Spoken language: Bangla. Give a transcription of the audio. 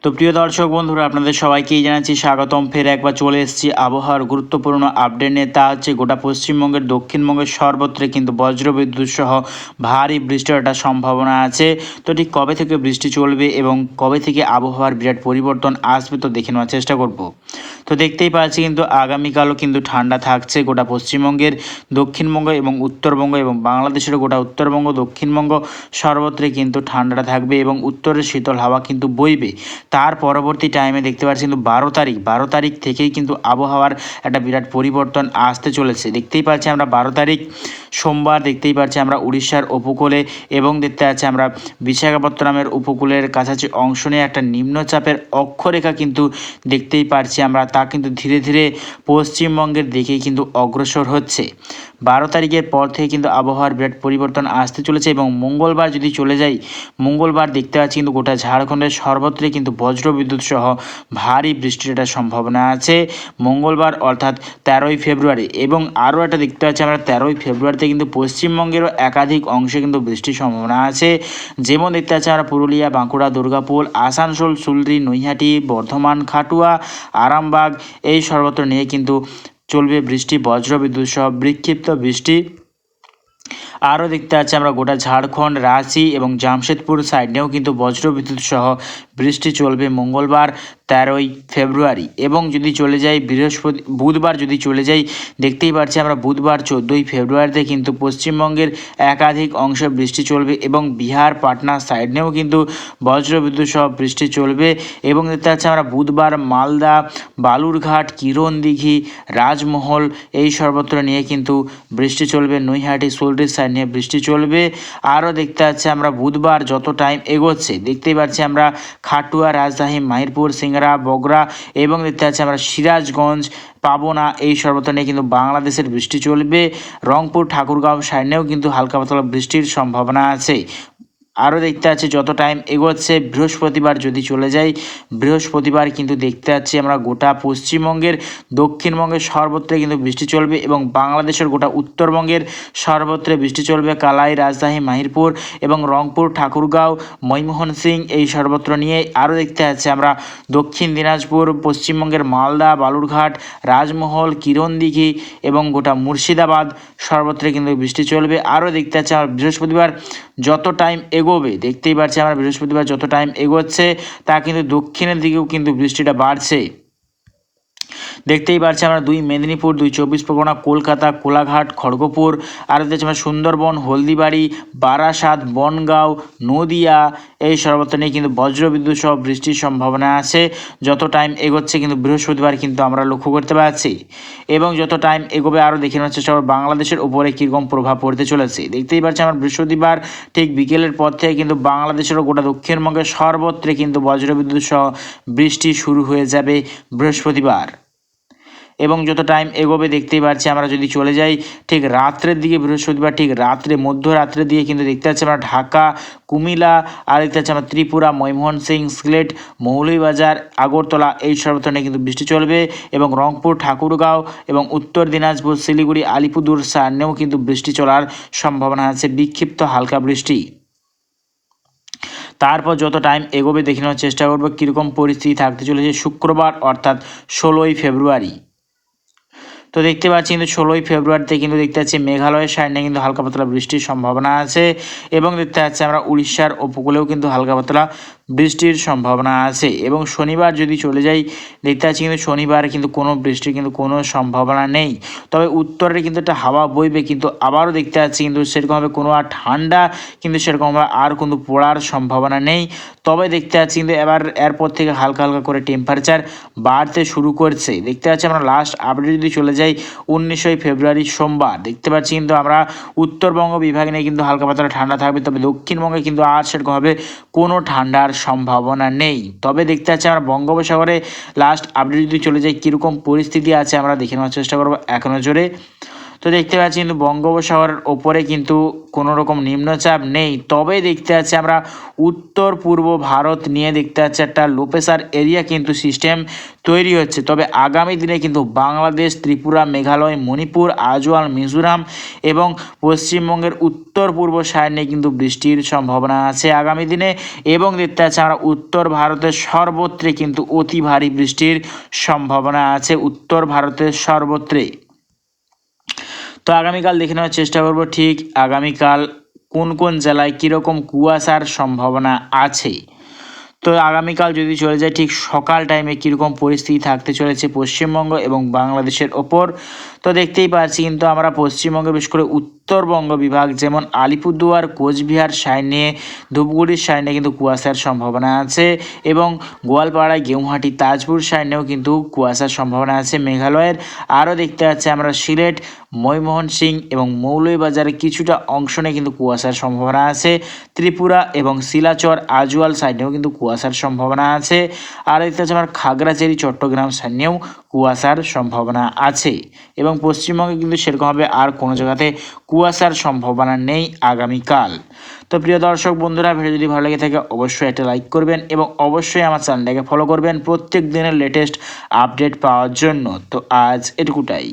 তো প্রিয় দর্শক বন্ধুরা, আপনাদের সবাইকেই জানাচ্ছি স্বাগতম। ফের একবার চলে এসেছি আবহাওয়ার গুরুত্বপূর্ণ আপডেট নিয়ে। তা হচ্ছে গোটা পশ্চিমবঙ্গের দক্ষিণবঙ্গের সর্বত্রে কিন্তু বজ্রবিদ্যুৎ সহ ভারী বৃষ্টির একটা সম্ভাবনা আছে। তো ঠিক কবে থেকে বৃষ্টি চলবে এবং কবে থেকে আবহাওয়ার বিরাট পরিবর্তন আসবে তো দেখে নেওয়ার চেষ্টা করব। তো দেখতেই পাচ্ছি কিন্তু আগামীকালও কিন্তু ঠান্ডা থাকছে গোটা পশ্চিমবঙ্গের, দক্ষিণবঙ্গ এবং উত্তরবঙ্গ এবং বাংলাদেশের গোটা উত্তরবঙ্গ দক্ষিণবঙ্গ সর্বত্রে কিন্তু ঠান্ডাটা থাকবে এবং উত্তরের শীতল হাওয়া কিন্তু বইবে। তার পরবর্তী টাইমে দেখতে পাচ্ছি কিন্তু 12 তারিখ থেকেই কিন্তু আবহাওয়ার একটা বিরাট পরিবর্তন আসতে চলেছে। দেখতেই পাচ্ছি আমরা 12 তারিখ সোমবার, দেখতেই পাচ্ছি আমরা উড়িষ্যার উপকূলে এবং দেখতে পাচ্ছি আমরা বিশাখাপত্তনমের উপকূলের কাছাকাছি অংশ নিয়ে একটা নিম্নচাপের অক্ষরেখা কিন্তু দেখতেই পাচ্ছি আমরা, তা কিন্তু ধীরে ধীরে পশ্চিমবঙ্গের দিকেই কিন্তু অগ্রসর হচ্ছে। 12 তারিখের পর থেকে কিন্তু আবহাওয়ার বিরাট পরিবর্তন আসতে চলেছে এবং মঙ্গলবার যদি চলে যাই, মঙ্গলবার দেখতে পাচ্ছি কিন্তু গোটা ঝাড়খণ্ডের সর্বত্রই কিন্তু বজ্রবিদ্যুৎ সহ ভারী বৃষ্টির একটা সম্ভাবনা আছে মঙ্গলবার, অর্থাৎ 13ই ফেব্রুয়ারি। এবং আরও একটা দেখতে পাচ্ছি আমরা 13ই ফেব্রুয়ারিতে কিন্তু পশ্চিমবঙ্গেরও একাধিক অংশে কিন্তু বৃষ্টির সম্ভাবনা আছে। যেমন দেখতে পাচ্ছি আমরা পুরুলিয়া, বাঁকুড়া, দুর্গাপুর, আসানসোল, সুলরি, নৈহাটি, বর্ধমান, খাটুয়া, আরামবাগ এই সর্বত্র নিয়ে কিন্তু চলবে বৃষ্টি, বজ্রবিদ্যুৎ সহ বিক্ষিপ্ত বৃষ্টি। আরও দেখতে পাচ্ছি আমরা গোটা ঝাড়খণ্ড, রাঁচি এবং জামশেদপুর সাইড নিয়েও কিন্তু বজ্রবিদ্যুৎ সহ বৃষ্টি চলবে মঙ্গলবার 13ই ফেব্রুয়ারি। এবং যদি চলে যাই বুধবার যদি চলে যাই, দেখতেই পাচ্ছি আমরা বুধবার 14ই ফেব্রুয়ারিতে কিন্তু পশ্চিমবঙ্গের একাধিক অংশে বৃষ্টি চলবে এবং বিহার, পাটনা সাইড নিয়েও কিন্তু বজ্রবিদ্যুৎ সহ বৃষ্টি চলবে। এবং দেখতে পাচ্ছি আমরা বুধবার মালদা, বালুরঘাট, কিরণদিঘি, রাজমহল এই সর্বত্র নিয়ে কিন্তু বৃষ্টি চলবে। নৈহাটি, সোলটির সাইড নিয়ে বৃষ্টি চলবে। আরও দেখতে পাচ্ছি আমরা বুধবার যত টাইম এগোচ্ছে, দেখতেই পাচ্ছি আমরা খাটুয়া, রাজশাহী, মাহিরপুর, সিংড়া, বগুড়া এবং দেখতে পাচ্ছি আমরা সিরাজগঞ্জ, পাবনা এই সর্বত্র নিয়ে কিন্তু বাংলাদেশের বৃষ্টি চলবে। রংপুর, ঠাকুরগাঁও সাইড নিয়েও কিন্তু হালকা পাতলা বৃষ্টির সম্ভাবনা আছে। আরও দেখতে পাচ্ছি যত টাইম এগোচ্ছে, বৃহস্পতিবার যদি চলে যাই, বৃহস্পতিবার কিন্তু দেখতে পাচ্ছি আমরা গোটা পশ্চিমবঙ্গের, দক্ষিণবঙ্গের সর্বত্রে কিন্তু বৃষ্টি চলবে এবং বাংলাদেশের গোটা উত্তরবঙ্গের সর্বত্রে বৃষ্টি চলবে। কালাই, রাজশাহী, মাহিরপুর এবং রংপুর, ঠাকুরগাঁও, ময়মোহন সিং এই সর্বত্র নিয়ে। আরও দেখতে পাচ্ছি আমরা দক্ষিণ দিনাজপুর, পশ্চিমবঙ্গের মালদা, বালুরঘাট, রাজমহল, কিরণদিঘি এবং গোটা মুর্শিদাবাদ সর্বত্রে কিন্তু বৃষ্টি চলবে। আরও দেখতে পাচ্ছি আমরা বৃহস্পতিবার যত টাইম এগোবে, দেখতেই পাচ্ছি আমরা বৃহস্পতিবার যত টাইম এগোচ্ছে তা কিন্তু দক্ষিণের দিকেও কিন্তু বৃষ্টিটা বাড়ছে। দেখতেই পাচ্ছি আমরা 2 মেদিনীপুর, 2 চব্বিশ পরগনা, কলকাতা, কোলাঘাট, খড়গপুর, আর দেখছি আমরা সুন্দরবন, হলদিবাড়ি, বারাসাত, বনগাঁও, নদিয়া এই সর্বত্র নিয়ে কিন্তু বজ্রবিদ্যুৎ সহ বৃষ্টির সম্ভাবনা আছে। যত টাইম এগোচ্ছে কিন্তু বৃহস্পতিবার কিন্তু আমরা লক্ষ্য করতে পারছি। এবং যত টাইম এগোবে আরও দেখে নেওয়ার চেষ্টা করব বাংলাদেশের উপরে কীরকম প্রভাব পড়তে চলেছে। দেখতেই পাচ্ছি আমরা বৃহস্পতিবার ঠিক বিকেলের পর থেকে কিন্তু বাংলাদেশেরও গোটা দক্ষিণবঙ্গের সর্বত্রে কিন্তু বজ্রবিদ্যুৎ সহ বৃষ্টি শুরু হয়ে যাবে বৃহস্পতিবার। এবং যত টাইম এগোবে দেখতেই পাচ্ছি আমরা যদি চলে যাই ঠিক রাত্রের দিকে, বৃহস্পতিবার ঠিক রাত্রে, মধ্যরাত্রের দিকে কিন্তু দেখতে পাচ্ছি আমরা ঢাকা, কুমিল্লা, আর দেখতে পাচ্ছি আমরা ত্রিপুরা, ময়মোহন সিং, সিলেট, মৌলভীবাজার, আগরতলা এই সর্বত্র নিয়ে কিন্তু বৃষ্টি চলবে। এবং রংপুর, ঠাকুরগাঁও এবং উত্তর দিনাজপুর, শিলিগুড়ি, আলিপুরদুয়ার সাইডেও কিন্তু বৃষ্টি চলার সম্ভাবনা আছে, বিক্ষিপ্ত হালকা বৃষ্টি। তারপর যত টাইম এগোবে দেখে নেওয়ার চেষ্টা করবো কীরকম পরিস্থিতি থাকতে চলেছে শুক্রবার, অর্থাৎ 16ই ফেব্রুয়ারি। তো দেখতে পাচ্ছি কিন্তু 16ই ফেব্রুয়ারিতে কিন্তু দেখতে পাচ্ছি মেঘালয়ের সাইডে কিন্তু হালকা পাতলা বৃষ্টির সম্ভাবনা আছে। এবং দেখতে পাচ্ছি আমরা উড়িষ্যার উপকূলেও কিন্তু হালকা পাতলা বৃষ্টির সম্ভাবনা আছে। এবং শনিবার যদি চলে যাই, দেখতে পাচ্ছি কিন্তু শনিবার কিন্তু কোনো বৃষ্টির কিন্তু কোনো সম্ভাবনা নেই। তবে উত্তরে কিন্তু একটা হাওয়া বইবে, কিন্তু আবারও দেখতে পাচ্ছি কিন্তু সেরকমভাবে কোনো আর ঠান্ডা কিন্তু সেরকমভাবে আর কিন্তু পড়ার সম্ভাবনা নেই। তবে দেখতে পাচ্ছি কিন্তু এবার এরপর থেকে হালকা হালকা করে টেম্পারেচার বাড়তে শুরু করছে। দেখতে পাচ্ছি আমরা লাস্ট আপডেট যদি চলে যাই 19ই ফেব্রুয়ারি সোমবার, দেখতে পাচ্ছি কিন্তু আমরা উত্তরবঙ্গ বিভাগ নিয়ে কিন্তু হালকা পাতলা ঠান্ডা থাকবে, তবে দক্ষিণবঙ্গে কিন্তু আর সেরকমভাবে কোনো ঠান্ডার সম্ভাবনা নেই। তবে দেখতে পাচ্ছি আমরা বঙ্গোপসাগরে লাস্ট আপডেট যদি চলে যাই কীরকম পরিস্থিতি আছে আমরা দেখে নেওয়ার চেষ্টা করবো এক নজরে। তো তো দেখতে পাচ্ছি কিন্তু বঙ্গোপসাগরের ওপরে কিন্তু কোনো রকম নিম্নচাপ নেই, তবে দেখতে পাচ্ছি আমরা উত্তর পূর্ব ভারত নিয়ে দেখতে পাচ্ছি একটা লো প্রেসার এরিয়া কিন্তু সিস্টেম তৈরি হচ্ছে। তবে আগামী দিনে কিন্তু বাংলাদেশ, ত্রিপুরা, মেঘালয়, মণিপুর, আইজল, মিজোরাম এবং পশ্চিমবঙ্গের উত্তর পূর্ব সাইড নিয়ে কিন্তু বৃষ্টির সম্ভাবনা আছে আগামী দিনে, এবং দেখতে পাচ্ছি আমরা উত্তর ভারতের সর্বত্রে কিন্তু অতি ভারী বৃষ্টির সম্ভাবনা আছে, উত্তর ভারতের সর্বত্রে। তো আগামীকাল দেখে নেওয়ার চেষ্টা করব ঠিক আগামীকাল কোন কোন জেলায় কীরকম কুয়াশার সম্ভাবনা আছে। তো আগামীকাল যদি চলে যায় ঠিক সকাল টাইমে কীরকম পরিস্থিতি থাকতে চলেছে পশ্চিমবঙ্গ এবং বাংলাদেশের ওপর। তো দেখতেই পাচ্ছি কিন্তু আমরা পশ্চিমবঙ্গে বিশেষ করে উত্তরবঙ্গ বিভাগ যেমন আলিপুরদুয়ার, কোচবিহার সাইড নিয়ে, ধূপগুড়ির সাইড নিয়ে কিন্তু কুয়াশার সম্ভাবনা আছে, এবং গোয়ালপাড়া, গেউহাটি, তাজপুর সাইড নিয়েও কিন্তু কুয়াশার সম্ভাবনা আছে। মেঘালয়ের আরও দেখতে পাচ্ছি আমরা সিলেট, ময়মোহন সিং এবং মৌলভীবাজারের কিছুটা অংশ নিয়ে কিন্তু কুয়াশার সম্ভাবনা আছে। ত্রিপুরা এবং শিলাচর, আজওয়াল সাইডেও কিন্তু কুয়াশার সম্ভাবনা আছে। আর দেখতে পাচ্ছি আমার খাগড়াছড়ি, চট্টগ্রাম সাইড নিয়েও কুয়াশার সম্ভাবনা আছে, এবং পশ্চিমবঙ্গে কিন্তু সেরকমভাবে আর কোনো জায়গাতে কুয়াশার সম্ভাবনা নেই আগামীকাল। তো প্রিয় দর্শক বন্ধুরা, ভিডিও যদি ভালো লেগে থাকে অবশ্যই একটা লাইক করবেন এবং অবশ্যই আমার চ্যানেলটাকে ফলো করবেন প্রত্যেক দিনের লেটেস্ট আপডেট পাওয়ার জন্য। তো আজ এটুকুটাই।